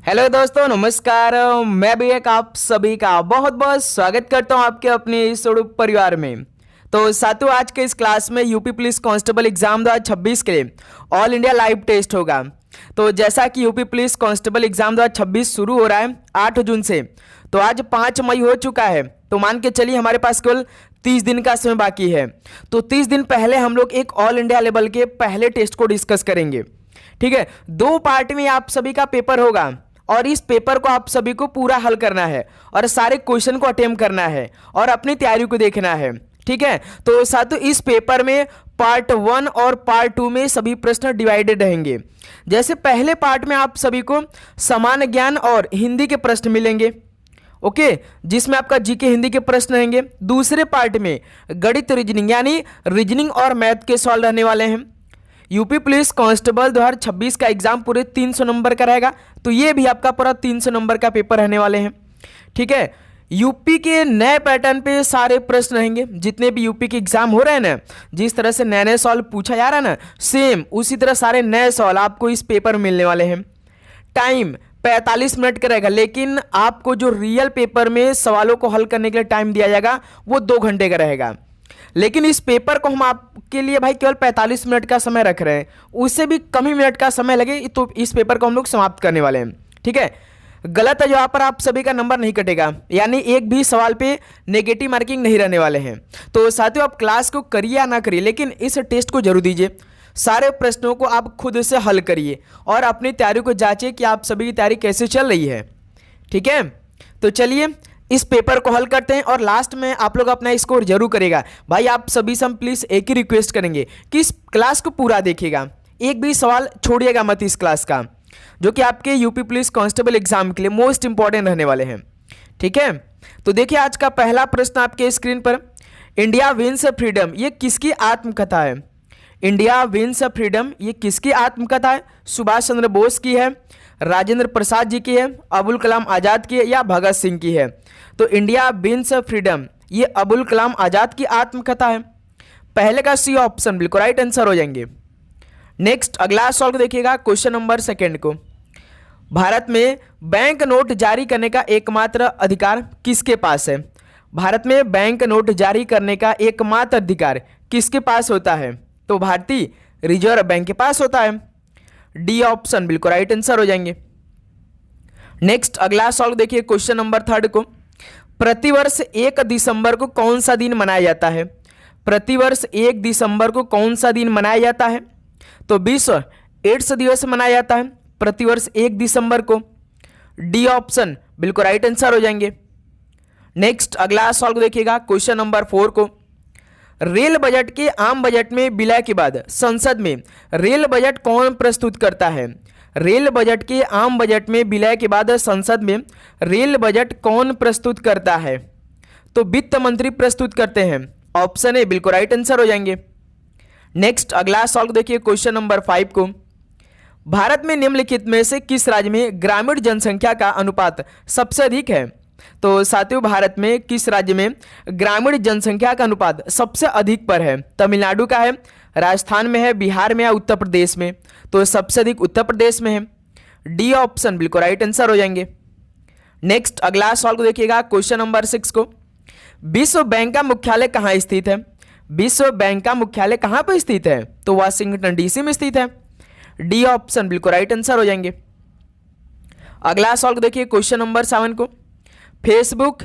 Hello दोस्तों, नमस्कार। मैं भी एक आप सभी का बहुत बहुत स्वागत करता हूं आपके अपने इस परिवार में। तो साथियों, आज के इस क्लास में यूपी पुलिस कांस्टेबल एग्जाम 2026 के लिए ऑल इंडिया लाइव टेस्ट होगा। तो जैसा कि यूपी पुलिस कांस्टेबल एग्जाम 2026 शुरू हो रहा है 8 जून से, तो आज 5 मई हो चुका है। तो मान के चलिए हमारे पास केवल 30 दिन का समय बाकी है। तो 30 दिन पहले हम लोग एक ऑल इंडिया लेवल के पहले टेस्ट को डिस्कस करेंगे। ठीक है, 2 पार्ट में आप सभी का पेपर होगा और इस पेपर को आप सभी को पूरा हल करना है और सारे क्वेश्चन को अटेम्प्ट करना है और अपनी तैयारी को देखना है। ठीक है, तो साथियों इस पेपर में पार्ट 1 और पार्ट 2 में सभी प्रश्न डिवाइडेड रहेंगे। जैसे पहले पार्ट में आप सभी को सामान्य ज्ञान और हिंदी के प्रश्न मिलेंगे, ओके, जिसमें आपका जीके हिंदी के प्रश्न रहेंगे। दूसरे पार्ट में गणित रीजनिंग यानी रीजनिंग और मैथ के सवाल रहने वाले हैं। यूपी पुलिस कांस्टेबल 2026 का एग्जाम पूरे 300 नंबर का रहेगा, तो ये भी आपका पूरा 300 नंबर का पेपर रहने वाले हैं। ठीक है, यूपी के नए पैटर्न पे सारे प्रश्न रहेंगे। जितने भी यूपी के एग्जाम हो रहे हैं ना, जिस तरह से नए नए सवाल पूछा जा रहा है ना, सेम उसी तरह सारे नए सवाल आपको इस पेपर में मिलने वाले हैं। टाइम 45 मिनट का रहेगा, लेकिन आपको जो रियल पेपर में सवालों को हल करने के लिए टाइम दिया जाएगा वो 2 घंटे का रहेगा। लेकिन इस पेपर को हम आपके लिए भाई केवल 45 मिनट का समय रख रहे हैं, उससे भी कम ही मिनट का समय लगे तो इस पेपर को हम लोग समाप्त करने वाले हैं। ठीक है, गलत है यहाँ पर आप सभी का नंबर नहीं कटेगा, यानी एक भी सवाल पे नेगेटिव मार्किंग नहीं रहने वाले हैं। तो साथियों आप क्लास को करिए या ना करिए, लेकिन इस टेस्ट को जरूर दीजिए। सारे प्रश्नों को आप खुद से हल करिए और अपनी तैयारी को जांचिए कि आप सभी की तैयारी कैसे चल रही है। ठीक है, तो चलिए इस पेपर को हल करते हैं और लास्ट में आप लोग अपना स्कोर जरूर करेगा। भाई आप सभी से हम प्लीज़ एक ही रिक्वेस्ट करेंगे कि इस क्लास को पूरा देखिएगा, एक भी सवाल छोड़िएगा मत इस क्लास का, जो कि आपके यूपी पुलिस कांस्टेबल एग्जाम के लिए मोस्ट इंपॉर्टेंट रहने वाले हैं। ठीक है, तो देखिए आज का पहला प्रश्न आपके स्क्रीन पर, इंडिया विंस फ्रीडम ये किसकी आत्मकथा है? इंडिया विंस फ्रीडम ये किसकी आत्मकथा है? सुभाष चंद्र बोस की है, राजेंद्र प्रसाद जी की है, अबुल कलाम आज़ाद की है या भगत सिंह की है? तो इंडिया विंस फ्रीडम ये अबुल कलाम आज़ाद की आत्मकथा है। पहले का सी ऑप्शन बिल्कुल राइट आंसर हो जाएंगे। नेक्स्ट अगला सवाल को देखिएगा, क्वेश्चन नंबर 2 को, भारत में बैंक नोट जारी करने का एकमात्र अधिकार किसके पास है? भारत में बैंक नोट जारी करने का एकमात्र अधिकार किसके पास होता है? तो भारतीय रिजर्व बैंक के पास होता है। डी ऑप्शन बिल्कुल राइट आंसर हो जाएंगे। नेक्स्ट अगला सवाल देखिए, क्वेश्चन नंबर 3 को, प्रतिवर्ष 1 दिसंबर को कौन सा दिन मनाया जाता है? प्रतिवर्ष 1 दिसंबर को कौन सा दिन मनाया जाता है? तो विश्व एड्स दिवस मनाया जाता है प्रतिवर्ष 1 दिसंबर को। डी ऑप्शन बिल्कुल राइट आंसर हो जाएंगे। नेक्स्ट अगला सवाल को देखिएगा, क्वेश्चन नंबर 4 को, रेल बजट के आम बजट में विलय के बाद संसद में रेल बजट कौन प्रस्तुत करता है? रेल बजट के आम बजट में विलय के बाद संसद में रेल बजट कौन प्रस्तुत करता है? तो वित्त मंत्री प्रस्तुत करते हैं। ऑप्शन ए बिल्कुल राइट आंसर हो जाएंगे। नेक्स्ट अगला सवाल देखिए, क्वेश्चन नंबर 5 को, भारत में निम्नलिखित में से किस राज्य में ग्रामीण जनसंख्या का अनुपात सबसे अधिक है? तो साथियों भारत में किस राज्य में ग्रामीण जनसंख्या का अनुपात सबसे अधिक पर है? तमिलनाडु का है, राजस्थान में है, बिहार में या उत्तर प्रदेश में? तो सबसे अधिक उत्तर प्रदेश में है। डी ऑप्शन बिल्कुल राइट आंसर हो जाएंगे। नेक्स्ट अगला सवाल को देखिएगा, क्वेश्चन नंबर 6 को, विश्व बैंक का मुख्यालय कहाँ स्थित है? विश्व बैंक का मुख्यालय कहाँ पर स्थित है? तो वाशिंगटन डीसी में स्थित है। डी ऑप्शन बिल्कुल राइट आंसर हो जाएंगे। अगला सवाल को देखिए, क्वेश्चन नंबर 7 को, फेसबुक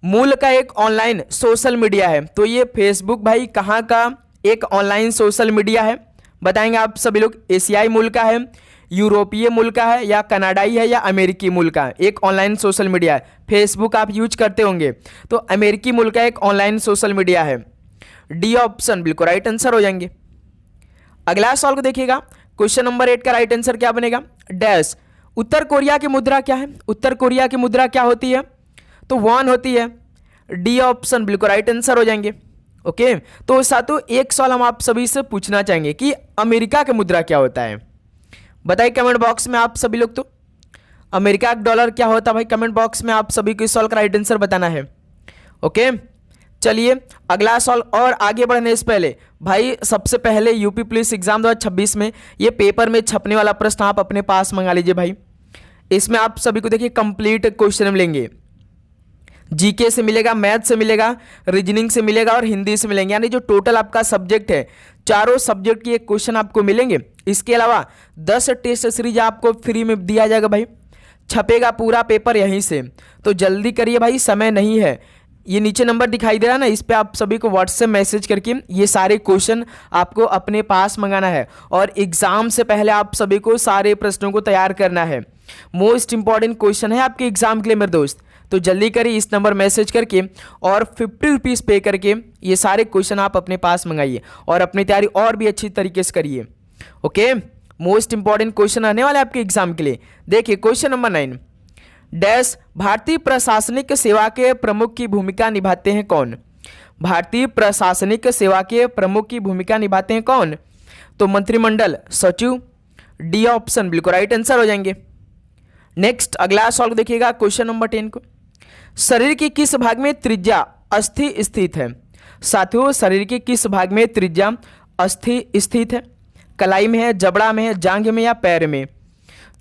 मूल का एक ऑनलाइन सोशल मीडिया है, तो ये फेसबुक भाई कहाँ का एक ऑनलाइन सोशल मीडिया है? बताएंगे आप सभी लोग। एशियाई मूल का है, यूरोपीय मूल का है या कनाडाई है या अमेरिकी मूल का एक ऑनलाइन सोशल मीडिया है? फेसबुक आप यूज करते होंगे, तो अमेरिकी मूल का एक ऑनलाइन सोशल मीडिया है। डी ऑप्शन बिल्कुल राइट आंसर हो जाएंगे। अगला सवाल को देखिएगा, क्वेश्चन नंबर 8 का राइट आंसर क्या बनेगा? डैश उत्तर कोरिया की मुद्रा क्या है? उत्तर कोरिया की मुद्रा क्या होती है? तो वॉन होती है। डी ऑप्शन बिल्कुल राइट आंसर हो जाएंगे। ओके, तो साथियों एक सवाल हम आप सभी से पूछना चाहेंगे कि अमेरिका का मुद्रा क्या होता है? बताइए कमेंट बॉक्स में आप सभी लोग। तो अमेरिका का डॉलर क्या होता है भाई? कमेंट बॉक्स में आप सभी को इस सवाल का राइट आंसर बताना है। ओके, चलिए अगला सवाल। और आगे बढ़ने से पहले भाई सबसे पहले यूपी पुलिस एग्जाम 2026 में ये पेपर में छपने वाला प्रश्न आप अपने पास मंगा लीजिए भाई। इसमें आप सभी को देखिए कंप्लीट क्वेश्चन मिलेंगे, जीके से मिलेगा, मैथ से मिलेगा, रीजनिंग से मिलेगा और हिंदी से मिलेंगे, यानी जो टोटल आपका सब्जेक्ट है चारों सब्जेक्ट के क्वेश्चन आपको मिलेंगे। इसके अलावा 10 टेस्ट सीरीज आपको फ्री में दिया जाएगा भाई, छपेगा पूरा पेपर यहीं से, तो जल्दी करिए भाई, समय नहीं है। ये नीचे नंबर दिखाई दे रहा है ना, इस पे आप सभी को व्हाट्सएप मैसेज करके ये सारे क्वेश्चन आपको अपने पास मंगाना है और एग्जाम से पहले आप सभी को सारे प्रश्नों को तैयार करना है। मोस्ट इंपॉर्टेंट क्वेश्चन है आपके एग्जाम के लिए मेरे दोस्त, तो जल्दी करिए इस नंबर मैसेज करके और 50 रुपीज़ पे करके ये सारे क्वेश्चन आप अपने पास मंगाइए और अपनी तैयारी और भी अच्छी तरीके से करिए। ओके, मोस्ट इंपॉर्टेंट क्वेश्चन आने वाले आपके एग्जाम के लिए। देखिए क्वेश्चन नंबर 9, डैश भारतीय प्रशासनिक सेवा के प्रमुख की भूमिका निभाते हैं कौन? भारतीय प्रशासनिक सेवा के प्रमुख की भूमिका निभाते हैं कौन? तो मंत्रिमंडल, सचिव, डी ऑप्शन बिल्कुल राइट आंसर हो जाएंगे। नेक्स्ट अगला सवाल देखिएगा क्वेश्चन नंबर 10 को, शरीर के किस भाग में त्रिज्या अस्थि स्थित है? साथियों शरीर के किस भाग में त्रिज्या अस्थि स्थित है? कलाई में है, जबड़ा में है, जांघ में या पैर में?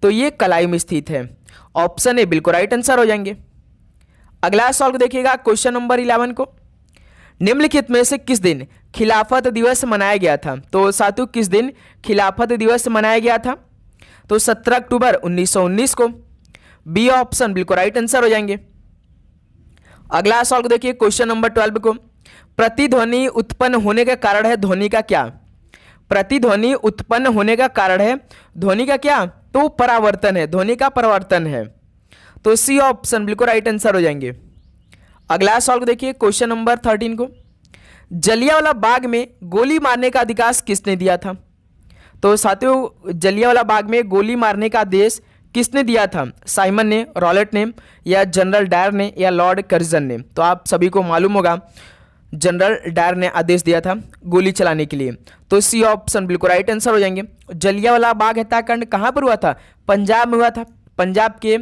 तो ये कलाई में स्थित है, ऑप्शन ए बिल्कुल राइट आंसर हो जाएंगे। अगला सवाल देखिएगा क्वेश्चन नंबर 11 को, निम्नलिखित में से किस दिन खिलाफत दिवस मनाया गया था? तो साथियों किस दिन खिलाफत दिवस मनाया गया था? तो 17 अक्टूबर 1919 को, बी ऑप्शन बिल्कुल राइट आंसर हो जाएंगे। अगला सवाल देखिए क्वेश्चन नंबर 12 को, प्रतिध्वनि उत्पन्न होने का कारण है ध्वनि का क्या? प्रतिध्वनि उत्पन्न होने का कारण है ध्वनि का क्या? तो परावर्तन है, ध्वनि का परावर्तन है, तो सी ऑप्शन बिल्कुल राइट आंसर हो जाएंगे। अगला सवाल देखिए क्वेश्चन नंबर 13 को, जलियांवाला बाग में गोली मारने का अधिकार किसने दिया था? तो साथियों जलियांवाला बाग में गोली मारने का आदेश किसने दिया था? साइमन ने, रॉलेट ने, या जनरल डायर ने, या लॉर्ड कर्जन ने? तो आप सभी को मालूम होगा जनरल डायर ने आदेश दिया था गोली चलाने के लिए, तो सी ऑप्शन बिल्कुल राइट आंसर हो जाएंगे। जलियांवाला बाग हत्याकांड कहाँ पर हुआ था? पंजाब में हुआ था, पंजाब के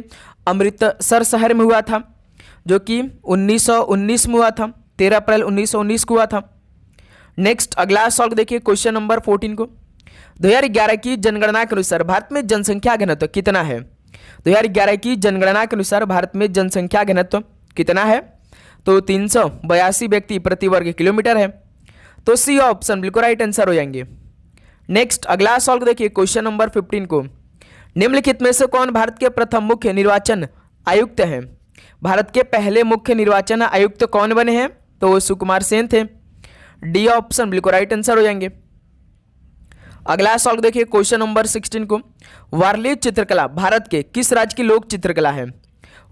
अमृतसर शहर में हुआ था, जो कि 1919 में हुआ था, 13 अप्रैल 1919 को हुआ था। नेक्स्ट अगला सवाल देखिए क्वेश्चन नंबर 14 को, 2011 की जनगणना के अनुसार भारत में जनसंख्या घनत्व कितना है? 2011 की जनगणना के अनुसार भारत में जनसंख्या घनत्व कितना है? तो 382 व्यक्ति प्रति वर्ग किलोमीटर है, तो सी ऑप्शन बिल्कुल राइट आंसर हो जाएंगे। नेक्स्ट अगला सवाल देखिए क्वेश्चन नंबर 15 को, निम्नलिखित में से कौन भारत के प्रथम मुख्य निर्वाचन आयुक्त हैं? भारत के पहले मुख्य निर्वाचन आयुक्त कौन बने हैं? तो सुकुमार सेन थे, डी ऑप्शन बिल्कुल राइट आंसर हो जाएंगे। अगला सवाल देखिए क्वेश्चन नंबर 16 को, वारली चित्रकला भारत के किस राज्य की लोक चित्रकला है?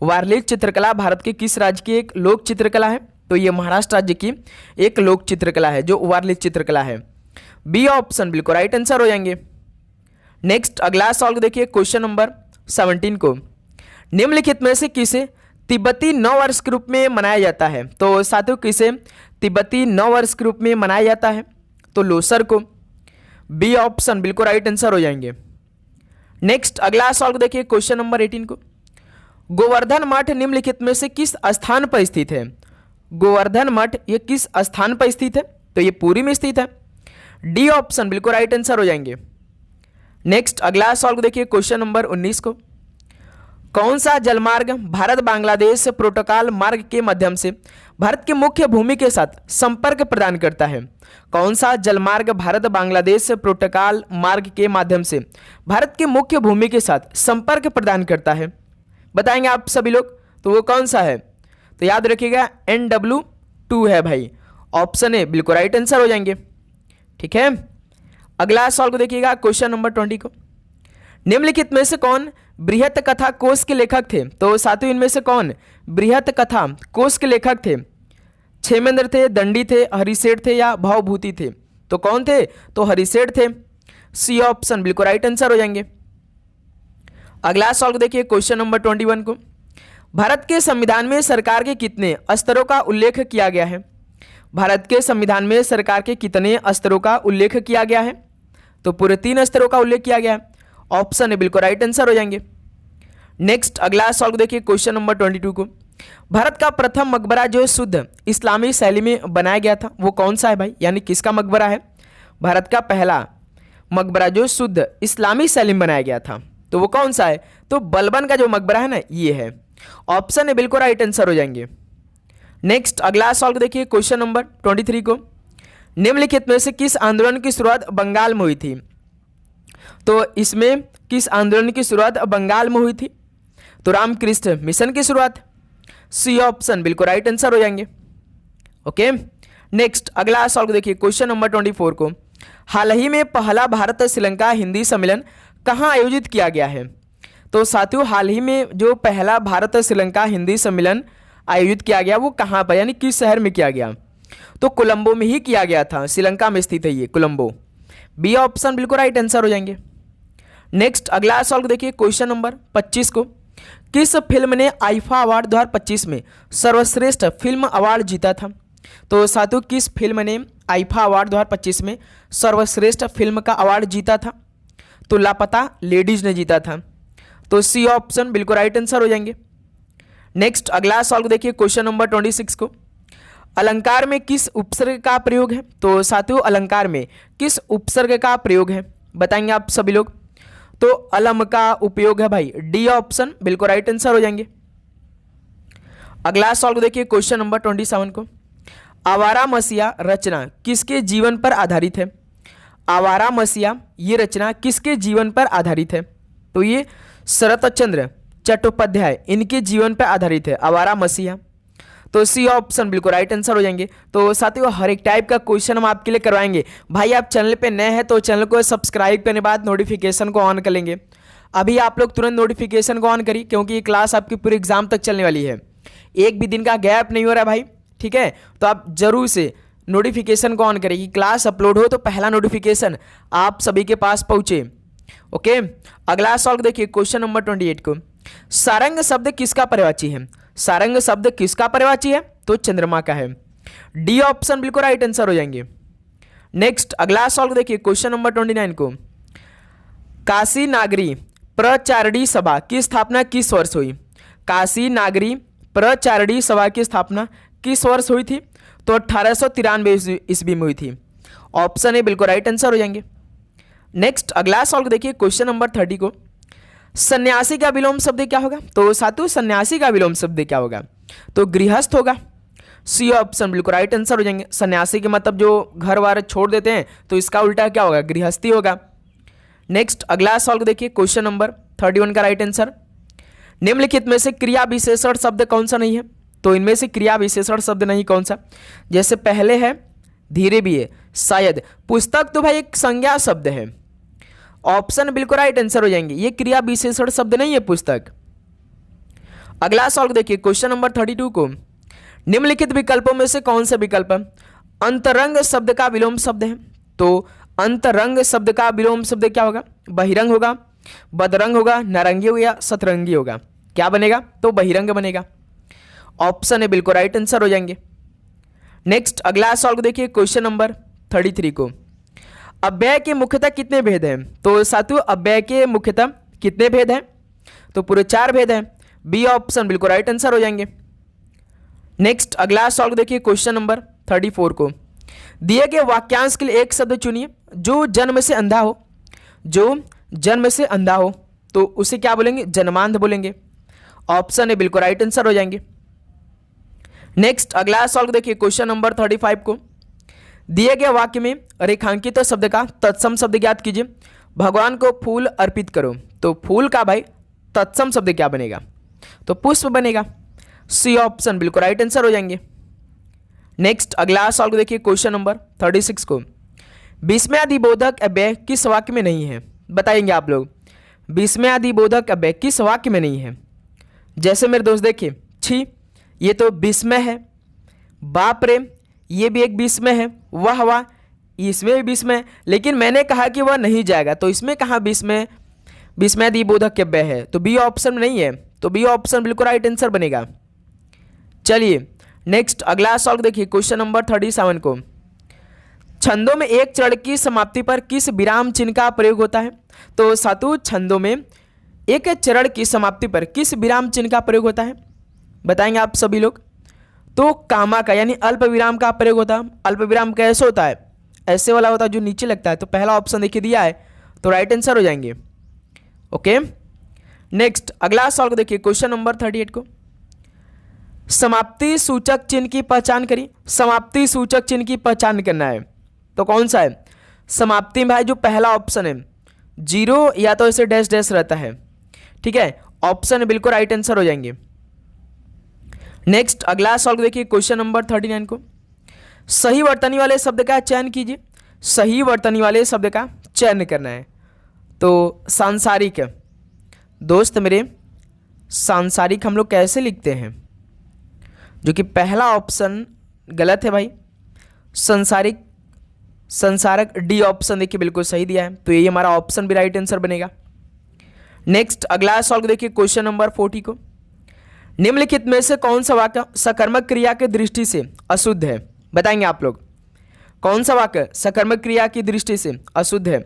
वारली चित्रकला भारत के किस राज्य की एक लोक चित्रकला है? तो ये महाराष्ट्र राज्य की एक लोक चित्रकला है जो वारली चित्रकला है, बी ऑप्शन बिल्कुल राइट आंसर हो जाएंगे। नेक्स्ट अगला सवाल देखिए क्वेश्चन नंबर 17 को, निम्नलिखित में से किसे तिब्बती नववर्ष के रूप में मनाया जाता है? तो साथियों किसे तिब्बती नववर्ष के रूप में मनाया जाता है? तो लोसर को, बी ऑप्शन बिल्कुल राइट आंसर हो जाएंगे। नेक्स्ट अगला सवाल देखिए क्वेश्चन नंबर 18 को, गोवर्धन मठ निम्नलिखित में से किस स्थान पर स्थित है? गोवर्धन मठ ये किस स्थान पर स्थित है? तो ये पुरी में स्थित है, डी ऑप्शन बिल्कुल राइट आंसर हो जाएंगे। नेक्स्ट अगला सवाल देखिए क्वेश्चन नंबर 19 को, कौन सा जलमार्ग भारत बांग्लादेश प्रोटोकॉल मार्ग के माध्यम से भारत के मुख्य भूमि के साथ संपर्क प्रदान करता है? कौन सा जलमार्ग भारत बांग्लादेश प्रोटोकॉल मार्ग के माध्यम से भारत के मुख्य भूमि के साथ संपर्क प्रदान करता है? बताएंगे आप सभी लोग, तो वो कौन सा है? तो याद रखिएगा NW2 है भाई, ऑप्शन ए बिल्कुल राइट आंसर हो जाएंगे। ठीक है, अगला सवाल को देखिएगा क्वेश्चन नंबर 20 को, निम्नलिखित में से कौन बृहत कथा कोश के लेखक थे? तो साथियों इनमें से कौन बृहत कथा कोश के लेखक थे? क्षेमेंद्र थे, दंडी थे, हरिसेठ थे, या भावभूति थे? तो कौन थे? तो हरिसेठ थे, सी ऑप्शन बिल्कुल राइट आंसर हो जाएंगे। अगला सवाल देखिए क्वेश्चन नंबर 21 को, भारत के संविधान में सरकार के कितने स्तरों का उल्लेख किया गया है? भारत के संविधान में सरकार के कितने स्तरों का उल्लेख किया गया है? तो पूरे 3 स्तरों का उल्लेख किया गया है, ऑप्शन ए बिल्कुल राइट आंसर हो जाएंगे। नेक्स्ट अगला सवाल देखिए क्वेश्चन नंबर 22 को, भारत का प्रथम मकबरा जो शुद्ध इस्लामी शैली में बनाया गया था वो कौन सा है भाई? यानी किसका मकबरा है? भारत का पहला मकबरा जो शुद्ध इस्लामी शैली में बनाया गया था, तो वो कौन सा है? तो बलबन का जो मकबरा है ना, ये है। ऑप्शन है बिल्कुल राइट आंसर हो जाएंगे। नेक्स्ट अगला सॉल्व देखिए क्वेश्चन नंबर 23 को। निम्नलिखित में से किस आंदोलन की शुरुआत बंगाल में हुई थी? तो इसमें किस आंदोलन की शुरुआत बंगाल में हुई थी? तो रामकृष्ण मिशन की शुरुआत। सी ऑप्शन बिल्कुल राइट आंसर हो जाएंगे। ओके, नेक्स्ट अगला सॉल्व देखिए क्वेश्चन नंबर 24 को। हाल ही में पहला भारत श्रीलंका हिंदी सम्मेलन कहाँ आयोजित किया गया है? तो साथियों, हाल ही में जो पहला भारत श्रीलंका हिंदी सम्मेलन आयोजित किया गया वो कहाँ पर, यानी किस शहर में किया गया? तो कोलंबो में ही किया गया था, श्रीलंका में स्थित है ये कोलंबो। बी ऑप्शन बिल्कुल राइट आंसर हो जाएंगे। नेक्स्ट अगला सॉल्व देखिए क्वेश्चन नंबर 25 को। किस फिल्म ने आईफा अवार्ड 2025 में सर्वश्रेष्ठ फिल्म अवार्ड जीता था? तो साथियों, किस फिल्म ने आईफा अवार्ड 2025 में सर्वश्रेष्ठ फिल्म का अवार्ड जीता था? तो लापता लेडीज ने जीता था। तो सी ऑप्शन बिल्कुल राइट आंसर हो जाएंगे। नेक्स्ट अगला सॉल्व देखिए क्वेश्चन नंबर 26 को। अलंकार में किस उपसर्ग का प्रयोग है? तो साथियों, अलंकार में किस उपसर्ग का प्रयोग है बताएंगे आप सभी लोग? तो अलम का उपयोग है भाई। डी ऑप्शन बिल्कुल राइट आंसर हो जाएंगे। अगला सॉल्व देखिए क्वेश्चन नंबर 27 को। आवारा मसीहा रचना किसके जीवन पर आधारित है? आवारा मसीहा ये रचना किसके जीवन पर आधारित है? तो ये शरत चंद्र चट्टोपाध्याय इनके जीवन पर आधारित है आवारा मसीहा। तो सी ऑप्शन बिल्कुल राइट आंसर हो जाएंगे। तो साथियों, हर एक टाइप का क्वेश्चन हम आपके लिए करवाएंगे। भाई आप चैनल पे नए हैं तो चैनल को सब्सक्राइब करने के बाद नोटिफिकेशन को ऑन कर लेंगे। अभी आप लोग तुरंत नोटिफिकेशन को ऑन करिए, क्योंकि ये क्लास आपकी पूरे एग्जाम तक चलने वाली है। एक भी दिन का गैप नहीं हो रहा है भाई, ठीक है? तो आप जरूर से नोटिफिकेशन को ऑन करें कि क्लास अपलोड हो तो पहला नोटिफिकेशन आप सभी के पास पहुंचे। ओके, अगला सॉल्व देखिए क्वेश्चन नंबर 28 को। सारंग शब्द किसका पर्यायवाची है? सारंग शब्द किसका पर्यायवाची है? तो चंद्रमा का है। डी ऑप्शन बिल्कुल राइट आंसर हो जाएंगे। नेक्स्ट अगला सॉल्व देखिए क्वेश्चन नंबर 29 को। काशी नागरी प्रचारणी सभा की स्थापना किस वर्ष हुई? काशी नागरी प्रचारणी सभा की स्थापना किस वर्ष हुई थी? तो 1893 ईस्वी में हुई थी। ऑप्शन ए बिल्कुल राइट आंसर हो जाएंगे। नेक्स्ट अगला सॉल्व देखिए क्वेश्चन नंबर 30 को। सन्यासी का विलोम शब्द क्या होगा? तो साथियों, सन्यासी का विलोम शब्द क्या होगा? तो गृहस्थ होगा। सी ऑप्शन बिल्कुल राइट आंसर हो जाएंगे। सन्यासी के मतलब जो घर वार छोड़ देते हैं, तो इसका उल्टा क्या होगा? गृहस्थी होगा। नेक्स्ट अगला सॉल्व देखिए क्वेश्चन नंबर 31 का राइट आंसर। निम्नलिखित में से क्रिया विशेषण शब्द कौन सा नहीं है? तो इनमें से क्रिया विशेषण शब्द नहीं कौन सा? जैसे पहले है धीरे भी है, शायद। पुस्तक तो भाई एक संज्ञा शब्द है। ऑप्शन बिल्कुल राइट आंसर हो जाएंगे। ये क्रिया विशेषण शब्द नहीं है पुस्तक। अगला सॉल्व देखिए क्वेश्चन नंबर 32 को। निम्नलिखित विकल्पों में से कौन सा विकल्प अंतरंग शब्द का विलोम शब्द है? तो अंतरंग शब्द का विलोम शब्द क्या होगा? बहिरंग होगा, बदरंग होगा, नारंगी होगा, सतरंगी होगा। क्या बनेगा? तो बहिरंग बनेगा। ऑप्शन है बिल्कुल राइट आंसर हो जाएंगे। नेक्स्ट अगला सॉल्व देखिए क्वेश्चन नंबर 33 को। अव्यय के मुख्यतः कितने भेद हैं? तो साथियों, अव्यय के मुख्यतः कितने भेद हैं? तो पूरे 4 भेद हैं। बी ऑप्शन बिल्कुल राइट आंसर हो जाएंगे। नेक्स्ट अगला सॉल्व देखिए क्वेश्चन नंबर 34 को। दिए गए वाक्यांश के लिए एक शब्द चुनिए जो जन्म से अंधा हो। जो जन्म से अंधा हो तो उसे क्या बोलेंगे? जन्मांध बोलेंगे। ऑप्शन है बिल्कुल राइट आंसर हो जाएंगे। नेक्स्ट अगला सॉल्व देखिए क्वेश्चन नंबर 35 को। दिए गए वाक्य में रेखांकित शब्द का तत्सम शब्द ज्ञात कीजिए। भगवान को फूल अर्पित करो, तो फूल का भाई तत्सम शब्द क्या बनेगा? तो पुष्प बनेगा। सी ऑप्शन बिल्कुल राइट आंसर हो जाएंगे। नेक्स्ट अगला सॉल्व देखिए क्वेश्चन नंबर 36 को। विस्मयादिबोधक अव्यय किस वाक्य में नहीं है? बताएंगे आप लोग। विस्मयादिबोधक अव्यय किस वाक्य में नहीं है? जैसे मेरे दोस्त देखिए, छी ये तो विस्मय है, बाप रे ये भी एक विस्मय है, वाह वाह इसमें भी विस्मय, लेकिन मैंने कहा कि वह नहीं जाएगा, तो इसमें कहाँ विस्मय विस्मयादिबोधक अव्यय है? तो बी ऑप्शन में नहीं है। तो बी ऑप्शन बिल्कुल राइट आंसर बनेगा। चलिए नेक्स्ट अगला सॉल्व देखिए क्वेश्चन नंबर 37 को। छंदों में एक चरण की समाप्ति पर किस विराम चिन्ह का प्रयोग होता है? तो सातु छंदों में एक चरण की समाप्ति पर किस विराम चिन्ह का प्रयोग होता है? बताएंगे आप सभी लोग। तो कामा का यानी अल्प विराम का प्रयोग होता है। अल्प विराम कैसे होता है? ऐसे वाला होता है जो नीचे लगता है। तो पहला ऑप्शन देखिए दिया है, तो राइट आंसर हो जाएंगे। ओके। नेक्स्ट अगला सवाल को देखिए, क्वेश्चन नंबर 38 को, समाप्ति सूचक चिन्ह की पहचान करिए। समाप्ति सूचक चिन्ह की पहचान करना है तो कौन सा है? समाप्ति में भाई जो पहला ऑप्शन है जीरो या तो ऐसे डैश डैश रहता है, ठीक है, ऑप्शन बिल्कुल राइट आंसर हो जाएंगे। नेक्स्ट अगला सवाल देखिए, क्वेश्चन नंबर 39 को, सही वर्तनी वाले शब्द का चयन कीजिए। सही वर्तनी वाले शब्द का चयन करना है तो सांसारिक, दोस्त मेरे सांसारिक हम लोग कैसे लिखते हैं, जो कि पहला ऑप्शन गलत है भाई, संसारिक, संसारक, डी ऑप्शन देखिए बिल्कुल सही दिया है, तो यही हमारा ऑप्शन भी राइट आंसर बनेगा। नेक्स्ट अगला सवाल देखिए, क्वेश्चन नंबर 40 को, निम्नलिखित में से कौन सा वाक्य सकर्मक क्रिया की दृष्टि से अशुद्ध है? बताएंगे आप लोग, कौन सा वाक्य सकर्मक क्रिया की दृष्टि से अशुद्ध है?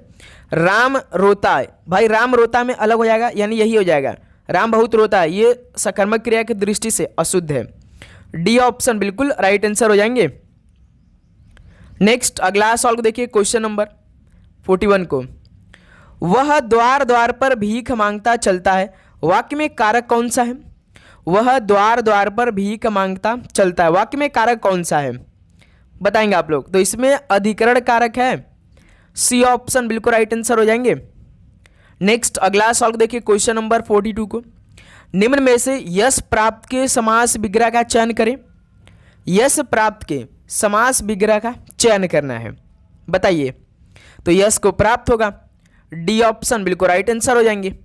राम रोता है, भाई राम रोता में अलग हो जाएगा, यानी यही हो जाएगा, राम बहुत रोता है, ये सकर्मक क्रिया की दृष्टि से अशुद्ध है, डी ऑप्शन बिल्कुल राइट आंसर हो जाएंगे। नेक्स्ट अगला सवाल को देखिए, क्वेश्चन नंबर 41 को, वह द्वार द्वार पर भीख मांगता चलता है, वाक्य में कारक कौन सा है? वह द्वार द्वार पर भीख मांगता चलता है, वाक्य में कारक कौन सा है? बताएंगे आप लोग, तो इसमें अधिकरण कारक है, सी ऑप्शन बिल्कुल राइट आंसर हो जाएंगे। नेक्स्ट अगला सवाल देखिए, क्वेश्चन नंबर 42 को, निम्न में से यश प्राप्त के समास विग्रह का चयन करें। यश प्राप्त के समास विग्रह का चयन करना है, बताइए, तो यश को प्राप्त होगा, डी ऑप्शन बिल्कुल राइट आंसर हो जाएंगे।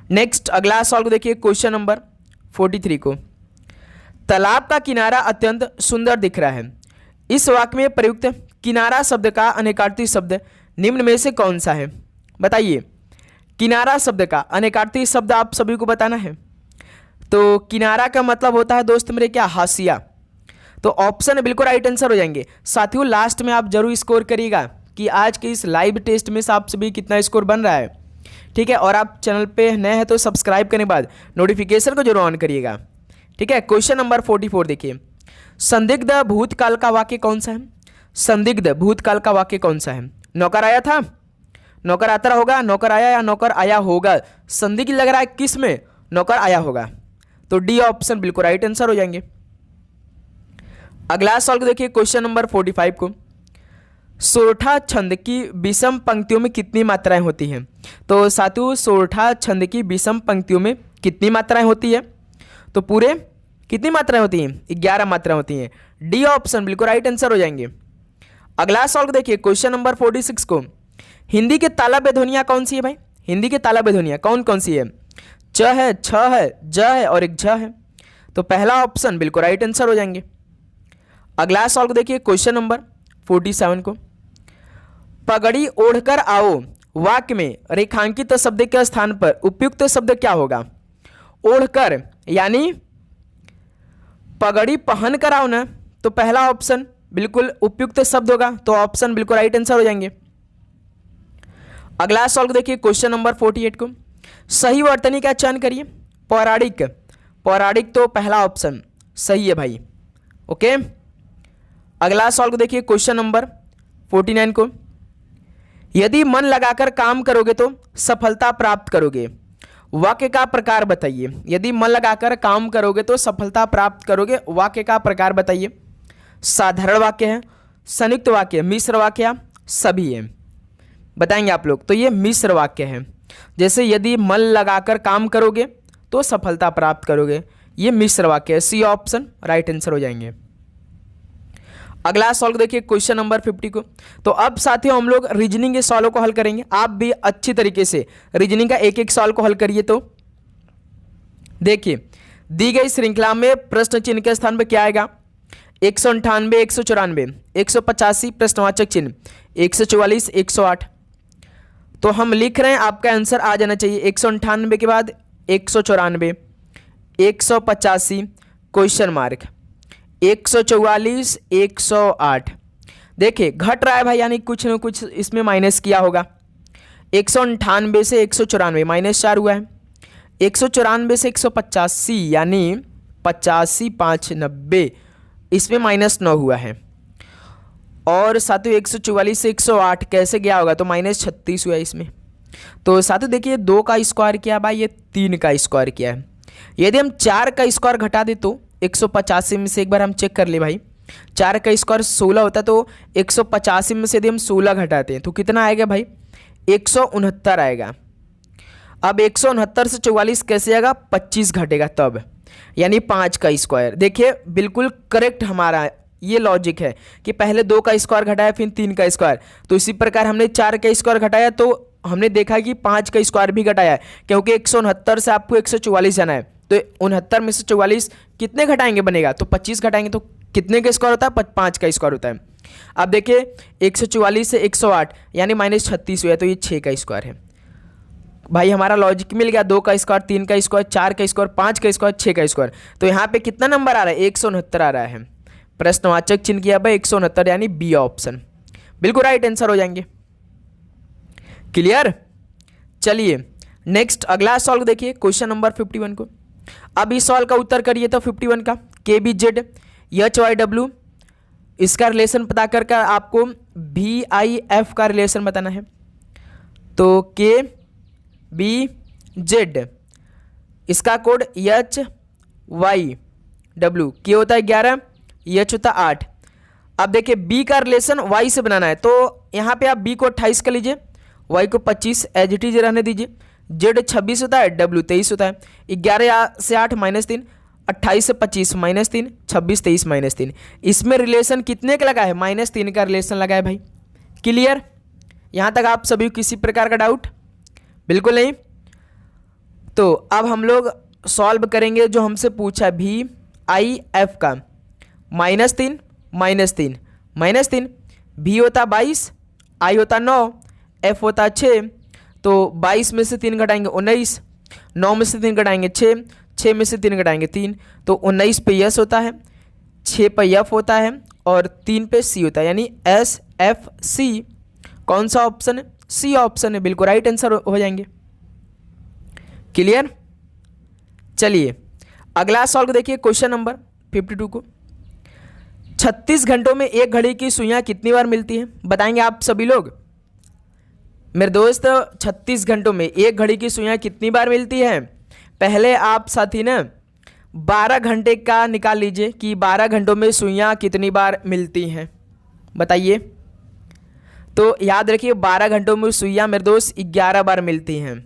नेक्स्ट अगला सवाल को देखिए, क्वेश्चन नंबर 43 को, तालाब का किनारा अत्यंत सुंदर दिख रहा है, इस वाक्य में प्रयुक्त किनारा शब्द का अनेकार्थी शब्द निम्न में से कौन सा है? बताइए, किनारा शब्द का अनेकार्थी शब्द आप सभी को बताना है, तो किनारा का मतलब होता है दोस्त मेरे क्या? हाशिया, तो ऑप्शन बिल्कुल राइट आंसर हो जाएंगे। साथियों लास्ट में आप जरूर स्कोर करिएगा कि आज के इस लाइव टेस्ट में से आप सभी कितना स्कोर बन रहा है, ठीक है, और आप चैनल पे नए हैं तो सब्सक्राइब करने के बाद नोटिफिकेशन को जरूर ऑन करिएगा, ठीक है। क्वेश्चन नंबर 44 देखिए, संदिग्ध भूतकाल का वाक्य कौन सा है? संदिग्ध भूतकाल का वाक्य कौन सा है? नौकर आया था, नौकर आता रहा होगा, नौकर आया या नौकर आया होगा, संदिग्ध लग रहा है किस में? नौकर आया होगा, तो डी ऑप्शन बिल्कुल राइट आंसर हो जाएंगे। अगला सवाल को देखिए, क्वेश्चन नंबर 45 को, सोरठा छंद की विषम पंक्तियों में कितनी मात्राएं होती हैं? तो साथियों सोरठा छंद की विषम पंक्तियों में कितनी मात्राएं होती है? तो पूरे कितनी मात्राएं होती हैं? 11 मात्राएं होती हैं, डी ऑप्शन बिल्कुल राइट आंसर हो जाएंगे। अगला सवाल को देखिए, क्वेश्चन नंबर 46 को, हिंदी के तालव्य ध्वनियाँ कौन सी है भाई? हिंदी के तालव्य ध्वनियाँ कौन कौन सी है? च है, छ है, ज है और एक झ है, तो पहला ऑप्शन बिल्कुल राइट आंसर हो जाएंगे। अगला सवाल को देखिए, क्वेश्चन नंबर 47 को, पगड़ी ओढ़कर आओ वाक्य में रेखांकित शब्द के स्थान पर उपयुक्त शब्द क्या होगा? ओढ़कर यानी पगड़ी पहन कर आओ ना, तो पहला ऑप्शन बिल्कुल उपयुक्त शब्द होगा, तो ऑप्शन बिल्कुल राइट आंसर हो जाएंगे। अगला सवाल को देखिए, क्वेश्चन नंबर 48 को, सही वर्तनी का चयन करिए। पौराणिक, पौराणिक तो पहला ऑप्शन सही है भाई, ओके। अगला सवाल को देखिए, क्वेश्चन नंबर 49 को, यदि मन लगाकर काम करोगे तो सफलता प्राप्त करोगे, वाक्य का प्रकार बताइए। यदि मन लगाकर काम करोगे तो सफलता प्राप्त करोगे, वाक्य का प्रकार बताइए। साधारण वाक्य है, संयुक्त वाक्य, मिश्र वाक्य या सभी है? बताएंगे आप लोग, तो ये मिश्र वाक्य है, जैसे यदि मन लगाकर काम करोगे तो सफलता प्राप्त करोगे, ये मिश्र वाक्य है, सी ऑप्शन राइट आंसर हो जाएंगे। अगला सवाल देखिए, क्वेश्चन नंबर 50 को, तो अब साथियों हम लोग रीजनिंग के सवालों को हल करेंगे। आप भी अच्छी तरीके से रीजनिंग का एक एक सवाल को हल करिए। तो देखिए, दी गई श्रृंखला में प्रश्न चिन्ह के स्थान पर क्या आएगा? 198, 194, 185 प्रश्नवाचक चिन्ह, 144, 108, तो हम लिख रहे हैं, आपका आंसर आ जाना चाहिए 198 के बाद 194, 185 क्वेश्चन मार्क, 144, 108। देखिए घट रहा है भाई, यानी कुछ न कुछ इसमें माइनस किया होगा। 198 से 194 -4 हुआ है, 194 से 185 यानी 85, 5, 90, इसमें -9 हुआ है। और साथियों 144 से 108 कैसे गया होगा? तो -36 हुआ है इसमें, तो साथियों देखिए 2 का स्क्वायर किया भाई, ये 3 का स्क्वायर किया है। यदि हम 4 का स्क्वायर घटा दे तो 185 में से एक बार हम चेक कर ले भाई, 4 का स्क्वायर 16 होता है, तो 185 में से यदि हम 16 घटाते हैं तो कितना आएगा भाई, 169 आएगा। अब 169 से 44 कैसे आएगा, 25 घटेगा तब, यानी 5 का स्क्वायर। देखिए बिल्कुल करेक्ट हमारा ये लॉजिक है कि पहले 2 का स्क्वायर घटाया फिर 3 का स्क्वायर, तो इसी प्रकार हमने 4 का स्क्वायर घटाया तो हमने देखा कि 5 का स्क्वायर भी घटाया, क्योंकि 169 से आपको 144 जाना है, तो 69 में से 44 कितने घटाएंगे बनेगा, तो 25 घटाएंगे तो कितने का स्क्वायर होता है, 5 का स्क्वायर होता है। अब देखिए 144 से 108 यानी -36 हुआ, तो ये 6 का स्क्वायर है भाई। हमारा लॉजिक मिल गया, 2 का स्क्वायर, 3 का स्क्वायर, 4 का स्क्वायर, 5 का स्क्वायर, 6 का स्क्वायर। तो यहाँ पे कितना नंबर आ रहा है, 169 आ रहा है। प्रश्नवाचक चिन्ह किया भाई 169, यानी बी ऑप्शन बिल्कुल राइट आंसर हो जाएंगे। क्लियर। चलिए नेक्स्ट अगला सॉल्व देखिए, क्वेश्चन नंबर 51 को। अब इस सॉल्व का उत्तर करिए तो 51 का KBZ HYW इसका रिलेशन पता कर आपको VIF का रिलेशन बताना है। तो KBZ इसका कोड HYW, K होता है 11, H होता है 8। अब देखिए B का रिलेशन Y से बनाना है, तो यहाँ पे आप B को 28 कर लीजिए, Y को 25 एज इट इज रहने दीजिए। Z 26 होता है, W 23 होता है। 11 से 8 -3, 28 से 25 -3, 26 23 -3। इसमें रिलेशन कितने का लगा है, -3 का रिलेशन लगा है भाई। क्लियर। यहाँ तक आप सभी किसी प्रकार का डाउट बिल्कुल नहीं। तो अब हम लोग सॉल्व करेंगे जो हमसे पूछा VIF का, -3 -3 -3, V होता 22, I होता 9, F होता 6, तो 22 में से 3 घटाएंगे 19, 9 में से 3 घटाएंगे 6, 6 में से 3 घटाएंगे 3, तो 19 पे यस होता है, 6 पे F होता है और 3 पे C होता है, यानी SFC। कौन सा ऑप्शन है, C ऑप्शन है, बिल्कुल राइट आंसर हो जाएंगे। क्लियर। चलिए अगला सॉल्व देखिए, क्वेश्चन नंबर 52 को। 36 घंटों में एक घड़ी की सुइयां कितनी बार मिलती है, बताएंगे आप सभी लोग। मेरे दोस्त 36 घंटों में एक घड़ी की सुइयां कितनी बार मिलती है, पहले आप साथी ना 12 घंटे का निकाल लीजिए कि 12 घंटों में सुइयां कितनी बार मिलती हैं, बताइए। तो याद रखिए 12 घंटों में सुइयां मेरे दोस्त 11 बार मिलती हैं,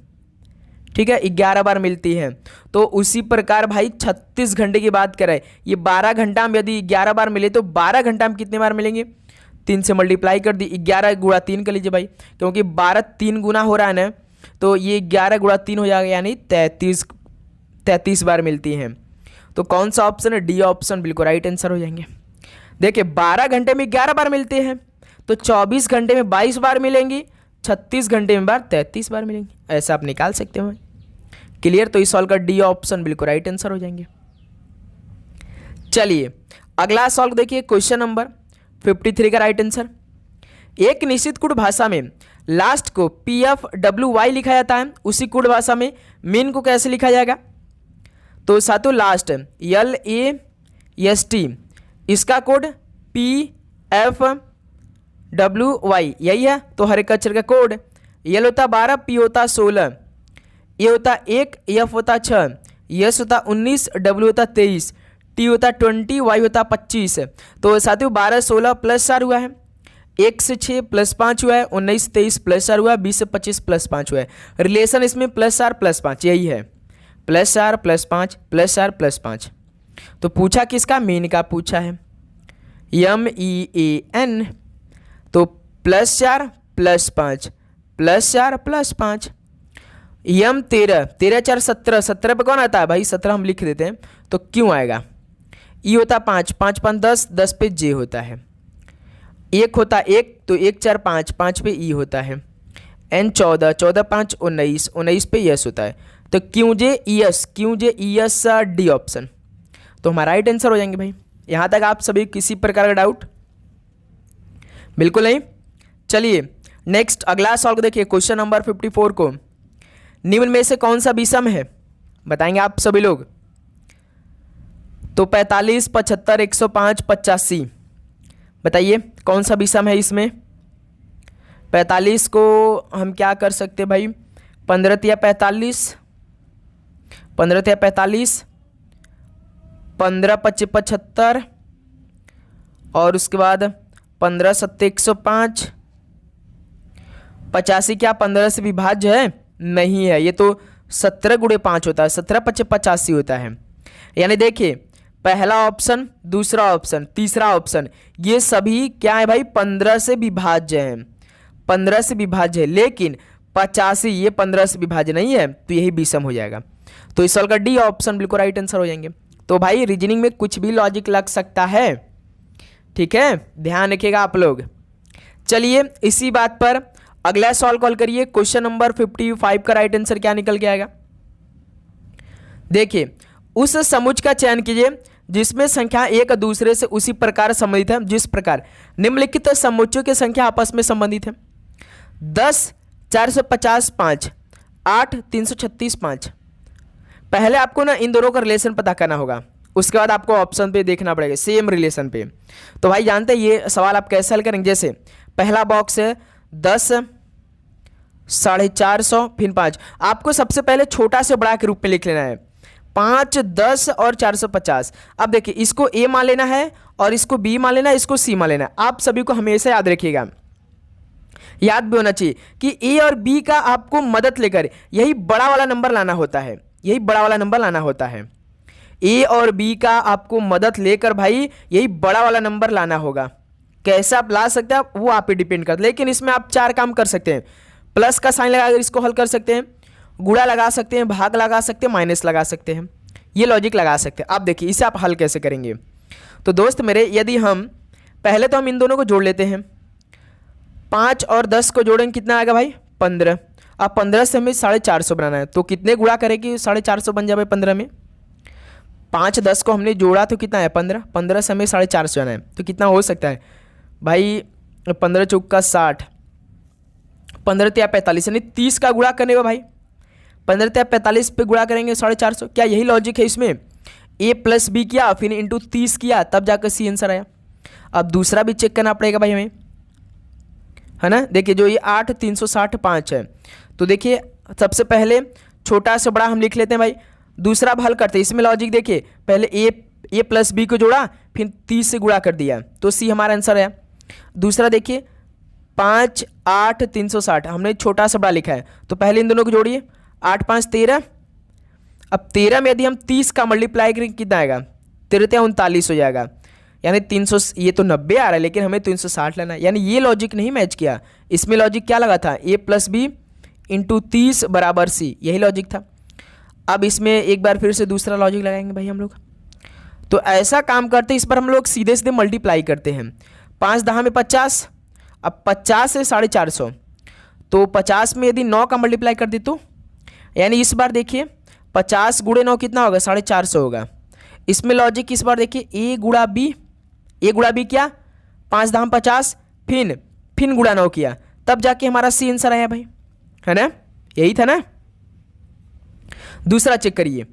ठीक है, 11 बार मिलती हैं। तो उसी प्रकार भाई 36 घंटे की बात करें, ये 12 घंटा में यदि 11 बार मिले तो 12 घंटा में कितने बार मिलेंगे, 3 से मल्टीप्लाई कर दी, 11 गुणा 3 कर लीजिए भाई, क्योंकि 12 3 गुना हो रहा है ना, तो ये 11 गुणा 3 हो जाएगा, यानी 33 बार मिलती हैं। तो कौन सा ऑप्शन है, डी ऑप्शन बिल्कुल राइट आंसर हो जाएंगे। देखिए 12 घंटे में 11 बार मिलते हैं, तो 24 घंटे में 22 बार मिलेंगी, 36 घंटे में बार 33 बार मिलेंगी, ऐसा आप निकाल सकते हो। क्लियर। तो इस सॉल्व का डी ऑप्शन बिल्कुल राइट आंसर हो जाएंगे। चलिए अगला सॉल्व देखिए, क्वेश्चन नंबर 53 का राइट आंसर। एक निश्चित कुड भाषा में लास्ट को PFWY लिखा जाता है, उसी कुड भाषा में मीन को कैसे लिखा जाएगा। तो साथों लास्ट LAST इसका कोड PFWY यही है। तो हर एक अक्षर का कोड L होता 12, P होता 16, A होता 1, F होता 6, S होता 19, W होता 23, T होता 20, Y होता 25। तो साथियों 12 16 प्लस 4 हुआ है, 1 से 6 प्लस 5 हुआ है, 19 23 प्लस 4 हुआ है, 20 से 25 प्लस 5 हुआ है। रिलेशन इसमें +4 +5 यही है, +4 +5 +4 +5। तो पूछा किसका, मीन का पूछा है, MEAN। तो +4 +5 +4 +5, यम 13 13 4 17, 17 पे कौन आता है भाई, 17 हम लिख देते हैं, तो क्यों आएगा। ई होता 5, 5 5 10, 10 पे जे होता है। 1 होता 1, तो 1 4 5, 5 पे ई होता है। एन 14, 14 5 19, 19 पे यस होता है। तो क्यों जे ई एस डी ऑप्शन, तो हमारा राइट आंसर हो जाएंगे भाई। यहाँ तक आप सभी किसी प्रकार का डाउट बिल्कुल नहीं। चलिए नेक्स्ट अगला सॉल्व देखिए, क्वेश्चन नंबर 54 को। निम्न में से कौन सा विषम है, बताएंगे आप सभी लोग। तो 45 75 105 85, बताइए कौन सा विषम है इसमें। 45 को हम क्या कर सकते हैं भाई, 15 तिया 45, 15 तिया 45, 15 पच्चे 75 और उसके बाद 15 सत्ते 105। 85 क्या 15 से विभाज्य है? नहीं है, ये तो 17 गुणे 5 होता है, 17 पच्चे 85 होता है। यानी देखिए पहला ऑप्शन, दूसरा ऑप्शन, तीसरा ऑप्शन, ये सभी क्या है भाई, 15 से विभाज्य हैं, 15 से विभाज्य है। लेकिन 85 ये 15 से विभाज्य नहीं है, तो यही विषम हो जाएगा। तो इस सवाल का डी ऑप्शन बिल्कुल राइट आंसर हो जाएंगे। तो भाई रीजनिंग में कुछ भी लॉजिक लग सकता है, ठीक है, ध्यान रखिएगा आप लोग। चलिए इसी बात पर अगला सवाल कॉल करिए। क्वेश्चन नंबर 55 का राइट आंसर क्या निकल के आएगा? देखिए उस समुच्चय का चयन कीजिए जिसमें संख्या एक दूसरे से उसी प्रकार संबंधित है जिस प्रकार निम्नलिखित समुच्चयों की संख्या आपस में संबंधित है। 10 450 5, 8 336 5। पहले आपको ना इन दोनों का रिलेशन पता करना होगा, उसके बाद आपको ऑप्शन पे देखना पड़ेगा सेम रिलेशन पे। तो भाई जानते हैं ये सवाल आप कैसे हल करेंगे? जैसे पहला बॉक्स है 10 450 फिर 5। आपको सबसे पहले छोटा से बड़ा के रूप में लिख लेना है, 5 10 और 450। अब देखिए इसको ए मान लेना है और इसको बी मान लेना है, इसको सी मान लेना है। आप सभी को हमेशा याद रखिएगा, याद भी होना चाहिए कि ए और बी का आपको मदद लेकर यही बड़ा वाला नंबर लाना होता है, यही बड़ा वाला नंबर लाना होता है। ए और बी का आपको मदद लेकर भाई यही बड़ा वाला नंबर लाना होगा। कैसे आप ला सकते हैं वो आप पे डिपेंड करता है। लेकिन इसमें आप 4 काम कर सकते हैं। प्लस का साइन लगाकर इसको हल कर सकते हैं, गुणा लगा सकते हैं, भाग लगा सकते हैं, माइनस लगा सकते हैं, ये लॉजिक लगा सकते हैं। अब देखिए इसे आप हल कैसे करेंगे। तो दोस्त मेरे यदि हम पहले तो हम इन दोनों को जोड़ लेते हैं, 5 और 10 को जोड़ेंगे कितना आएगा भाई 15। अब 15 से हमें 450 बनाना है, तो कितने गुणा करेंगे 450 बन जाए भाई 15 में। 5 10 को हमने जोड़ा तो कितना है 15, 15 से हमें 450 जाना है, तो कितना हो सकता है भाई 15 चौका 60, 15 तिया 45, यानी 30 का गुणा करने का भाई 15 तिया 45 पे गुणा करेंगे 450। क्या यही लॉजिक है इसमें? ए प्लस बी किया फिर इंटू 30 किया तब जाकर सी आंसर आया। अब दूसरा भी चेक करना पड़ेगा भाई हमें, है ना। देखिए जो ये 8 360 5 है, तो देखिए सबसे पहले छोटा से बड़ा हम लिख लेते हैं भाई, दूसरा अब हल करते हैं। इसमें लॉजिक देखिए पहले ए प्लस बी को जोड़ा फिर 30 से गुणा कर दिया तो सी हमारा आंसर आया। दूसरा देखिए 5 8 360 हमने छोटा से बड़ा लिखा है, तो पहले इन दोनों को जोड़िए, 8 5 13। अब 13 में यदि हम 30 का मल्टीप्लाई करें कितना आएगा, 13 39 हो जाएगा, यानी 300, ये तो 90 आ रहा है लेकिन हमें 360 लेना है। यानी ये लॉजिक नहीं मैच किया। इसमें लॉजिक क्या लगा था, ए प्लस बी इंटू 30 बराबर सी, यही लॉजिक था। अब इसमें एक बार फिर से दूसरा लॉजिक लगाएंगे भाई हम लोग। तो ऐसा काम करते हैं, इस पर हम लोग सीधे सीधे मल्टीप्लाई करते हैं। 5 10 में 50, अब 50 से 450, तो 50 में यदि 9 का मल्टीप्लाई कर दे तो यानी इस बार देखिए 50 गुणे 9 कितना होगा 450 होगा। इसमें लॉजिक इस बार देखिए ए गुणा बी क्या 5 10 50 फिर गुणा 9 किया तब जाके हमारा सी आंसर आया भाई, है ना, यही था ना। दूसरा चेक करिए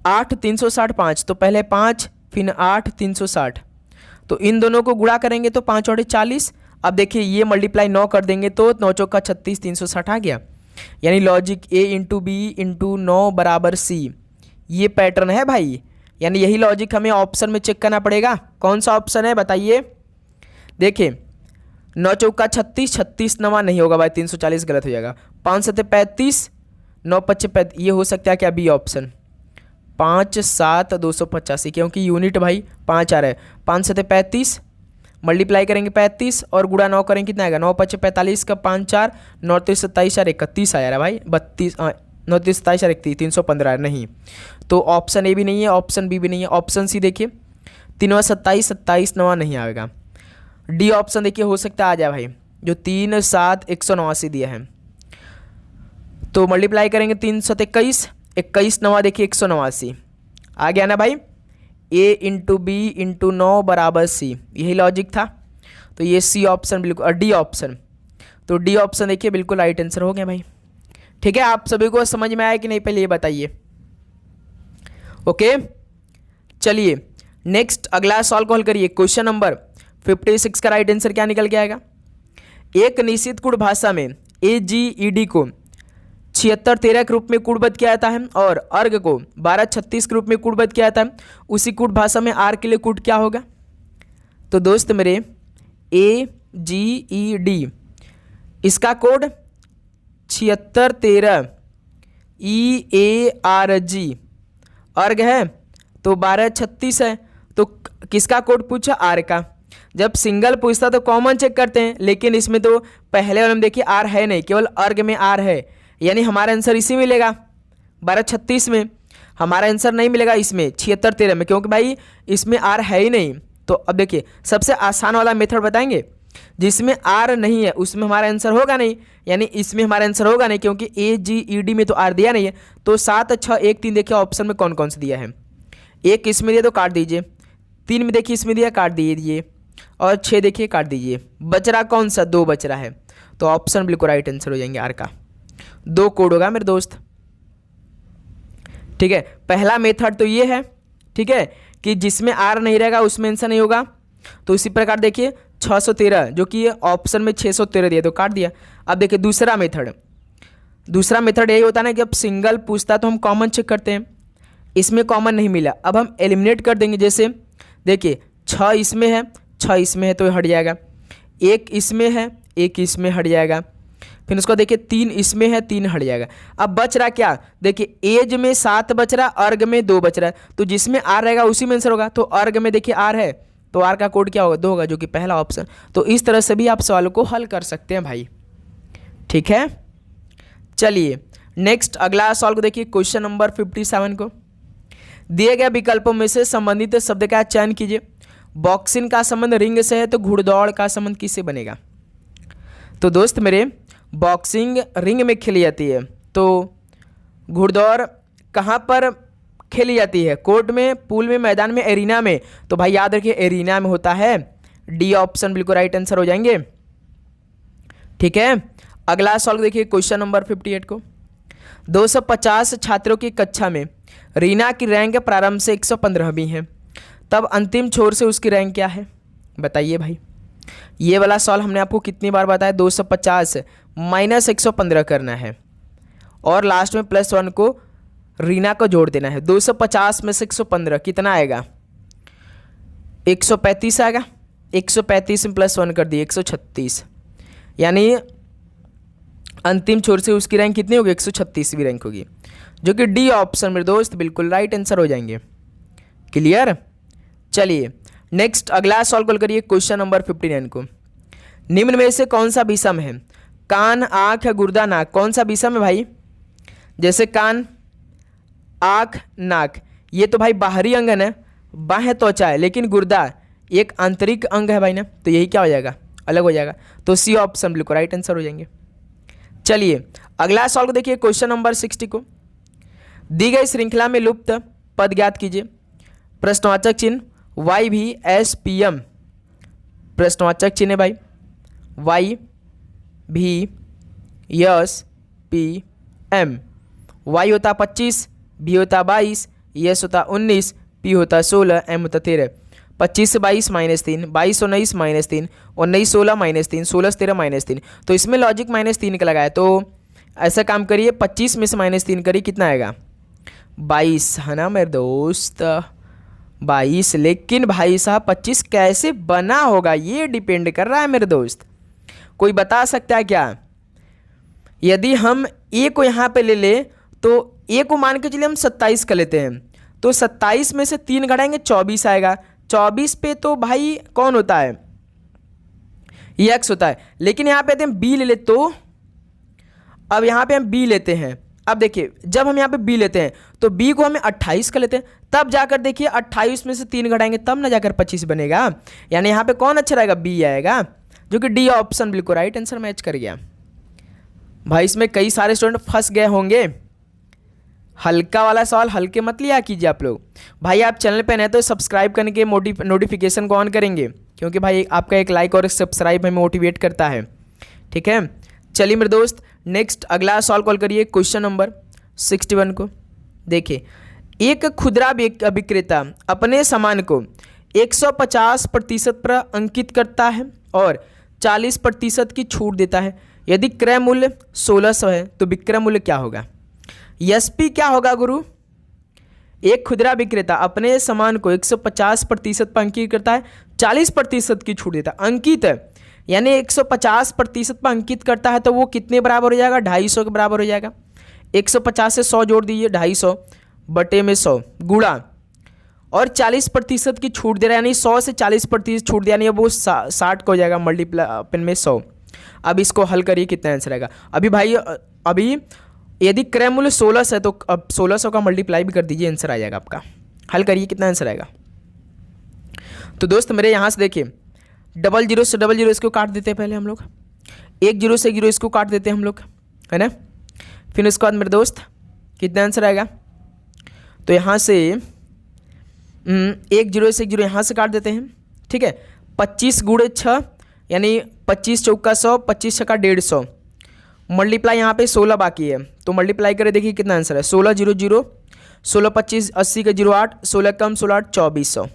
8 360 5, तो पहले 5 फिर 8 360, तो इन दोनों को गुणा करेंगे तो 5 और 40। अब देखिए ये मल्टीप्लाई 9 कर देंगे तो 9 चौका 36 360 आ गया। यानी लॉजिक ए इंटू बी इंटू 9 बराबर सी, ये पैटर्न है भाई। यानी यही लॉजिक हमें ऑप्शन में चेक करना पड़ेगा। कौन सा ऑप्शन है बताइए? देखिए 9 चौका 36, 36 नवा नहीं होगा भाई, 340 गलत हो जाएगा। 5 7 35, 9 5 35, ये हो सकता है क्या बी ऑप्शन, 5 7 285, क्योंकि यूनिट भाई 5 आ रहा है। 5 7 35 मल्टीप्लाई करेंगे 35 और गुणा 9 करेंगे कितना आएगा, 9 5 45 का 5 4, 9 3 27 4 31 आया भाई 32, 9 3 27 4 31, 315 नहीं। तो ऑप्शन ए भी नहीं है, ऑप्शन बी भी नहीं है, ऑप्शन सी देखिए 3 27 27 9 नहीं आएगा। डी ऑप्शन देखिए हो सकता है आ जाए भाई, जो 3 7 189 दिया है। तो मल्टीप्लाई करेंगे 3 7 21, 21 9 देखिए 189 आ गया ना भाई। ए इंटू बी इंटू 9 बराबर सी, यही लॉजिक था। तो ये सी ऑप्शन बिल्कुल, और डी ऑप्शन, तो डी ऑप्शन देखिए बिल्कुल राइट आंसर हो गया भाई। ठीक है, आप सभी को समझ में आया कि नहीं पहले ये बताइए। ओके चलिए नेक्स्ट अगला सॉल्व कॉल करिए। क्वेश्चन नंबर 56 का राइट आंसर क्या निकल के आएगा? एक निश्चित कूट भाषा में AGED को 76-13 के रूप में कूटबद्ध किया जाता है और अर्ग को 12-36 के रूप में कूटबद्ध किया जाता है। उसी कूट भाषा में आर के लिए कूट क्या होगा? तो दोस्त मेरे AGED इसका कोड 76-13 EARG अर्ग है तो 12-36 है। तो किसका कोड पूछा? आर का। जब सिंगल पूछता तो कॉमन चेक करते हैं, लेकिन इसमें तो पहले वाले में देखिए आर है नहीं, केवल अर्ग में आर है, यानी हमारा आंसर इसी में मिलेगा 12-36 में। हमारा आंसर नहीं मिलेगा इसमें 76-13 में, क्योंकि भाई इसमें आर है ही नहीं। तो अब देखिए सबसे आसान वाला मेथड बताएंगे, जिसमें आर नहीं है उसमें हमारा आंसर होगा नहीं, यानी इसमें हमारा आंसर होगा नहीं, क्योंकि AGED में तो आर दिया नहीं है। तो 7, 6, 1, 3 देखिए ऑप्शन में कौन कौन सा दिया है। 1 इसमें दिया तो काट दीजिए, 3 में देखिए इसमें दिया काट दीजिए, और 6 देखिए काट दीजिए। बच रहा कौन सा? 2 बच रहा है, तो ऑप्शन बिल्कुल राइट आंसर हो जाएंगे आर का। 2 कोड होगा मेरे दोस्त, ठीक है। पहला मेथड तो ये है, ठीक है, कि जिसमें आर नहीं रहेगा उसमें आंसर नहीं होगा। तो इसी प्रकार देखिए 613 जो कि ऑप्शन में 613 दिया तो काट दिया। अब देखिए दूसरा मेथड यही होता है ना कि अब सिंगल पूछता तो हम कॉमन चेक करते हैं, इसमें कॉमन नहीं मिला, अब हम एलिमिनेट कर देंगे। जैसे देखिए 6 इसमें है, 6 इसमें है तो हट जाएगा, 1 इसमें है, 1 इसमें हट जाएगा, फिर उसको देखिए 3 इसमें है, 3 हट जाएगा। अब बच रहा क्या? देखिए एज में 7 बच रहा, अर्ग में 2 बच रहा है, तो जिसमें आर रहेगा उसी में आंसर होगा। तो अर्ग में देखिए आर है तो आर का कोड क्या होगा? 2 होगा, जो कि पहला ऑप्शन। तो इस तरह से भी आप सवालों को हल कर सकते हैं भाई, ठीक है। चलिए नेक्स्ट अगला सवाल को देखिए, क्वेश्चन नंबर 57 को। दिए गए विकल्पों में से संबंधित शब्द का चयन कीजिए। बॉक्सिंग का संबंध रिंग से है तो घुड़दौड़ का संबंध किससे बनेगा? तो दोस्त मेरे बॉक्सिंग रिंग में खेली जाती है, तो घुड़दौड़ कहाँ पर खेली जाती है? कोर्ट में, पूल में, मैदान में, एरिना में। तो भाई याद रखिए एरिना में होता है, डी ऑप्शन बिल्कुल राइट आंसर हो जाएंगे, ठीक है। अगला सवाल देखिए क्वेश्चन नंबर 58 को। 250 छात्रों की कक्षा में रीना की रैंक प्रारंभ से 115वीं है, तब अंतिम छोर से उसकी रैंक क्या है? बताइए भाई। ये वाला सवाल हमने आपको कितनी बार बताया? 250 माइनस 115 करना है और लास्ट में +1 को रीना को जोड़ देना है। 250 में से 115 कितना आएगा? 135 आएगा। 135 में +1 कर दिए 136, यानी अंतिम छोर से उसकी रैंक कितनी होगी? 136वीं रैंक होगी, जो कि डी ऑप्शन मेरे दोस्त बिल्कुल राइट आंसर हो जाएंगे। क्लियर? चलिए नेक्स्ट अगला सॉल्व कल करिए क्वेश्चन नंबर 59 को। निम्न में से कौन सा विषम है? कान, आँख, गुर्दा, नाक, कौन सा विषम है भाई? जैसे कान, आँख, नाक, ये तो भाई बाहरी अंग है ना, बाह्य त्वचा है, लेकिन गुर्दा एक आंतरिक अंग है भाई ना, तो यही क्या हो जाएगा? अलग हो जाएगा। तो सी ऑप्शन बिल्कुल राइट आंसर हो जाएंगे। चलिए अगला सवाल को देखिए क्वेश्चन नंबर 60 को। दी गई श्रृंखला में लुप्त पद ज्ञात कीजिए। प्रश्नवाचक चिन्ह YVSPM, प्रश्नवाचक चिन्ह है भाई YVSPM। Y होता 25, B होता 22, S होता 19, P होता 16, M होता 13। 25 से 22 -3, 22 19 -3, 19 16 -3, 16 13 -3। तो इसमें लॉजिक -3 का लगाया, तो ऐसा काम करिए 25 में से -3 करिए, कितना आएगा? 22 है ना मेरे दोस्त, 22। लेकिन भाई साहब 25 कैसे बना होगा ये डिपेंड कर रहा है मेरे दोस्त। कोई बता सकता है क्या? यदि हम ए को यहाँ पे ले ले तो ए को मान के चलिए हम 27 कर लेते हैं, तो 27 में से 3 घटाएंगे 24 आएगा। 24 पे तो भाई कौन होता है? ये x होता है। लेकिन यहाँ पे हम b ले ले, तो अब यहाँ पे हम b लेते हैं। अब देखिए जब हम यहाँ पे b लेते हैं तो b को हमें 28 कर लेते हैं, तब जाकर देखिए 28 में से 3 घटाएंगे तब ना जाकर 25 बनेगा। यानी यहाँ पे कौन अच्छा रहेगा? b आएगा, जो कि डी ऑप्शन बिल्कुल राइट आंसर मैच कर गया। भाई इसमें कई सारे स्टूडेंट फंस गए होंगे। हल्का वाला सवाल हल्के मत लिया कीजिए आप लोग। भाई आप चैनल पे नए तो सब्सक्राइब करने के नोटिफिकेशन को ऑन करेंगे, क्योंकि भाई आपका एक लाइक और एक सब्सक्राइब हमें मोटिवेट करता है, ठीक है। चलिए मेरे दोस्त नेक्स्ट अगला सवाल कॉल करिए क्वेश्चन नंबर 61 को। देखिए एक खुदरा विक्रेता अपने सामान को 150% पर अंकित करता है और 40% की छूट देता है। यदि क्रय मूल्य 1600 है तो विक्रय मूल्य क्या होगा? एसपी क्या होगा गुरु? एक खुदरा विक्रेता अपने सामान को 150% पर अंकित करता है, 40% की छूट देता है। अंकित है यानी 150% पर अंकित करता है तो वो कितने बराबर हो जाएगा? 250 के बराबर हो जाएगा। 150 से 100 जोड़ दीजिए, 250 बटे में 100 गुणा, और 40% की छूट दे रहा है यानी 100 से 40% छूट दिया, यानी अब वो 60 का हो जाएगा मल्टीप्लाई अपन में 100। अब इसको हल करिए, कितना आंसर आएगा? अभी यदि क्रय मूल्य 1600 है तो अब 1600 का मल्टीप्लाई भी कर दीजिए, आंसर आ जाएगा आपका। हल करिए, कितना आंसर आएगा? तो दोस्त मेरे यहाँ से देखिए, 00 से 00 इसको काट देते हैं पहले हम लोग, 10 से 0 इसको काट देते हैं हम लोग, है ना। फिर उसके बाद मेरे दोस्त कितना आंसर आएगा? तो यहाँ से 10 से 0 यहाँ से काट देते हैं, ठीक है। 25 गुणे 6 यानी 25 चौका 100, 25 छक्का 150, मल्टीप्लाई यहाँ पे 16 बाकी है तो मल्टीप्लाई करें, देखिए कितना आंसर है। 16 0 0, 16 25 80 का 0 8, 16 कम 16 8 2400।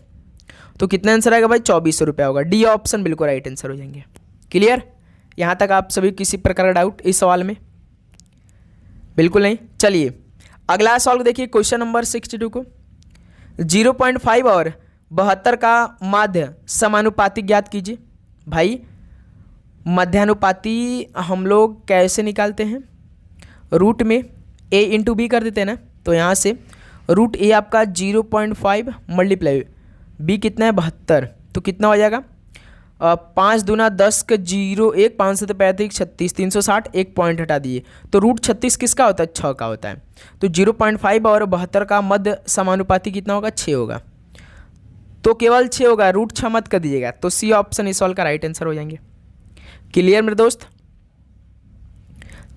तो कितना आंसर आएगा भाई? 2400 रुपया होगा। डी ऑप्शन बिल्कुल राइट आंसर हो जाएंगे। क्लियर? यहाँ तक आप सभी किसी प्रकार का डाउट इस सवाल में? बिल्कुल नहीं। चलिए अगला सवाल देखिए, क्वेश्चन नंबर 62 को 0.5 और 72 का माध्य समानुपाती ज्ञात कीजिए। भाई मध्यानुपाती हम लोग कैसे निकालते हैं? रूट में a इंटू बी कर देते हैं ना, तो यहाँ से रूट ए आपका 0.5 मल्टीप्लाई बी कितना है 72, तो कितना हो जाएगा? 5 दूना 10 का 0 1, 5 से 35 36, 360, एक पॉइंट हटा दिए तो रूट 36 किसका होता है? 6 का होता है। तो 0.5 और 72 का मध्य समानुपाती कितना होगा? 6 होगा। तो केवल 6 होगा, रूट 6 मत कर दीजिएगा। तो सी ऑप्शन इस सवाल का राइट आंसर हो जाएंगे। क्लियर मेरे दोस्त?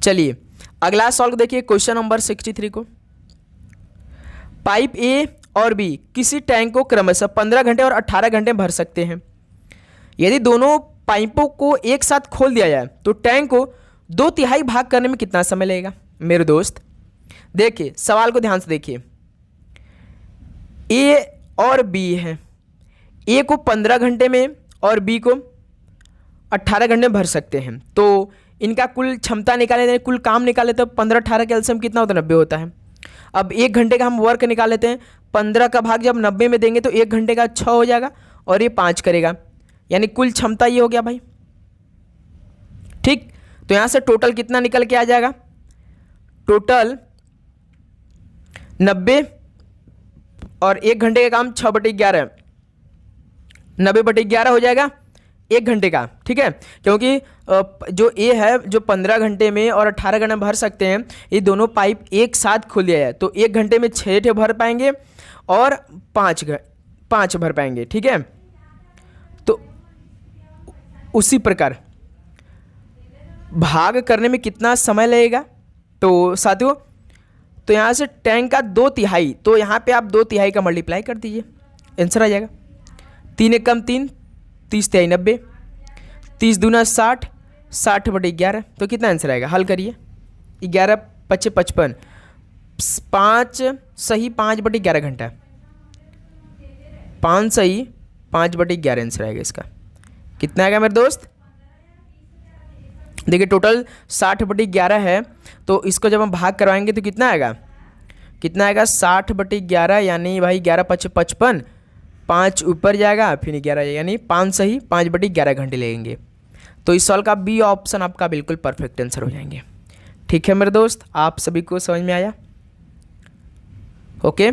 चलिए अगला सवाल देखिए, क्वेश्चन नंबर 63 को, पाइप ए और बी किसी टैंक को क्रमशः 15 घंटे और 18 घंटे भर सकते हैं। यदि दोनों पाइपों को एक साथ खोल दिया जाए तो टैंक को 2/3 भाग करने में कितना समय लगेगा? मेरे दोस्त देखिए सवाल को ध्यान से देखिए, ए और बी है, ए को 15 घंटे में और बी को 18 घंटे में भर सकते हैं। तो इनका कुल क्षमता निकाले, कुल काम निकाले तो 15 18 का एलसीएम कितना होता है? 90 होता है। अब 1 घंटे का हम वर्क निकाल लेते हैं, 15 का भाग जब 90 में देंगे तो 1 घंटे का 6 हो जाएगा और ये 5 करेगा, यानी कुल क्षमता ये हो गया भाई। ठीक, तो यहां से टोटल कितना निकल के आ जाएगा? टोटल 90 और 1 घंटे का काम 6/11, 90/11 हो जाएगा 1 घंटे का, ठीक है। क्योंकि जो ए है जो 15 घंटे में और 18 घंटे में भर सकते हैं, ये दोनों पाइप एक साथ खोल दिया है तो 1 घंटे में 6 ठे भर पाएंगे और 5 भर पाएंगे, ठीक है। तो उसी प्रकार भाग करने में कितना समय लगेगा? तो साथियों तो यहाँ से टैंक का 2/3, तो यहाँ पे आप 2/3 का मल्टीप्लाई कर दीजिए, आंसर आ जाएगा। 3 एक कम 3, 30 90, 30 दूना 60, 60/11, तो कितना आंसर आएगा? हल करिए। 11 5 55, 5 सही 5/11 घंटा, 5 सही 5/11 आंसर आएगा इसका। कितना आएगा मेरे दोस्त? देखिए टोटल 60/11 है, तो इसको जब हम भाग करवाएंगे तो कितना आएगा? 60/11 यानी भाई 11 5 55, 5 ऊपर जाएगा फिर 11 यानी 5 सही 5/11 घंटे लगेंगे। तो इस सवाल का बी ऑप्शन आपका बिल्कुल परफेक्ट आंसर हो जाएंगे। ठीक है मेरे दोस्त, आप सभी को समझ में आया? ओके,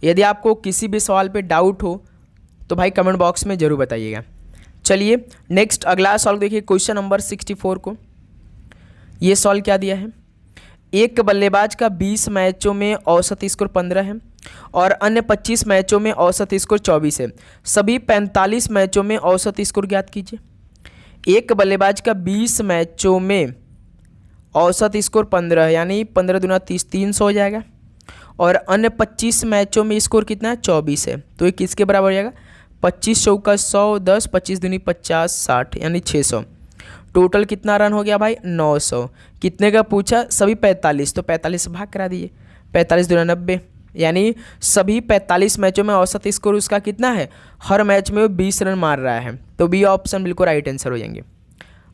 यदि आपको किसी भी सवाल पे डाउट हो तो भाई कमेंट बॉक्स में ज़रूर बताइएगा। चलिए नेक्स्ट अगला सवाल देखिए, क्वेश्चन नंबर 64 को। ये सवाल क्या दिया है? एक बल्लेबाज का 20 मैचों में औसत स्कोर 15 है और अन्य 25 मैचों में औसत स्कोर 24 है। सभी 45 मैचों में औसत स्कोर ज्ञात कीजिए। एक बल्लेबाज का 20 मैचों में औसत स्कोर 15 है, यानी 15 दूना 30, 300 हो जाएगा, और अन्य 25 मैचों में स्कोर कितना है? 24 है। तो ये किसके बराबर हो जाएगा? 25 चौका 100, 10, 25 दूनी 50, 60 यानी 600। टोटल कितना रन हो गया भाई? 900। कितने का पूछा? सभी 45, तो 45 से भाग करा दिए, 45 दूना 90, यानी सभी 45 मैचों में औसत स्कोर उसका कितना है? हर मैच में वो 20 रन मार रहा है। तो बी ऑप्शन बिल्कुल राइट आंसर हो जाएंगे।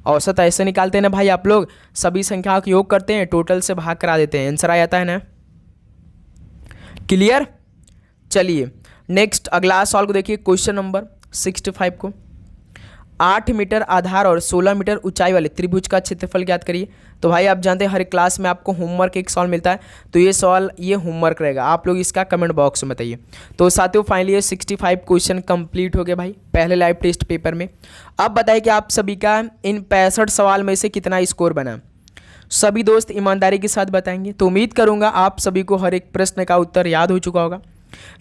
औसत ऐसे निकालते हैं ना भाई आप लोग, सभी संख्याओं का योग करते हैं, टोटल से भाग करा देते हैं, आंसर आ जाता है ना। क्लियर। चलिए नेक्स्ट अगला सवाल को देखिए, क्वेश्चन नंबर 65 को। 8 मीटर आधार और 16 मीटर ऊंचाई वाले त्रिभुज का क्षेत्रफल ज्ञात करिए। तो भाई आप जानते हैं हर क्लास में आपको होमवर्क एक सवाल मिलता है, तो ये सवाल ये होमवर्क रहेगा, आप लोग इसका कमेंट बॉक्स में बताइए। तो साथियों फाइनली ये 65 क्वेश्चन कंप्लीट हो गए भाई पहले लाइव टेस्ट पेपर में। अब बताइए कि आप सभी का इन 65 सवाल में से कितना स्कोर बना। सभी दोस्त ईमानदारी के साथ बताएंगे, तो उम्मीद करूंगा आप सभी को हर एक प्रश्न का उत्तर याद हो चुका होगा।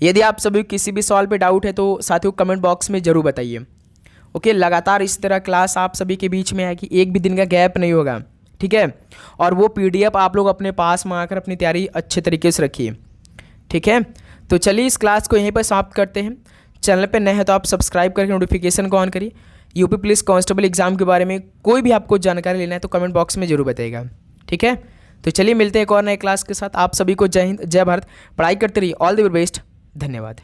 यदि आप सभी किसी भी सवाल पे डाउट है तो साथियों कमेंट बॉक्स में जरूर बताइए। ओके, लगातार इस तरह क्लास आप सभी के बीच में है कि एक भी दिन का गैप नहीं होगा, ठीक है। और वो पीडीएफ आप लोग अपने पास में आकर अपनी तैयारी अच्छे तरीके से रखिए, ठीक है। तो चलिए इस क्लास को यहीं पर समाप्त करते हैं। चैनल पे नए हैं तो आप सब्सक्राइब करके नोटिफिकेशन को ऑन करिए। यूपी पुलिस कांस्टेबल एग्जाम के बारे में कोई भी आपको जानकारी लेना है तो कमेंट बॉक्स में जरूर बताइएगा, ठीक है। तो चलिए मिलते हैं एक और नए क्लास के साथ। आप सभी को जय हिंद, जय भारत, पढ़ाई करते रहिए, ऑल द बेस्ट, धन्यवाद।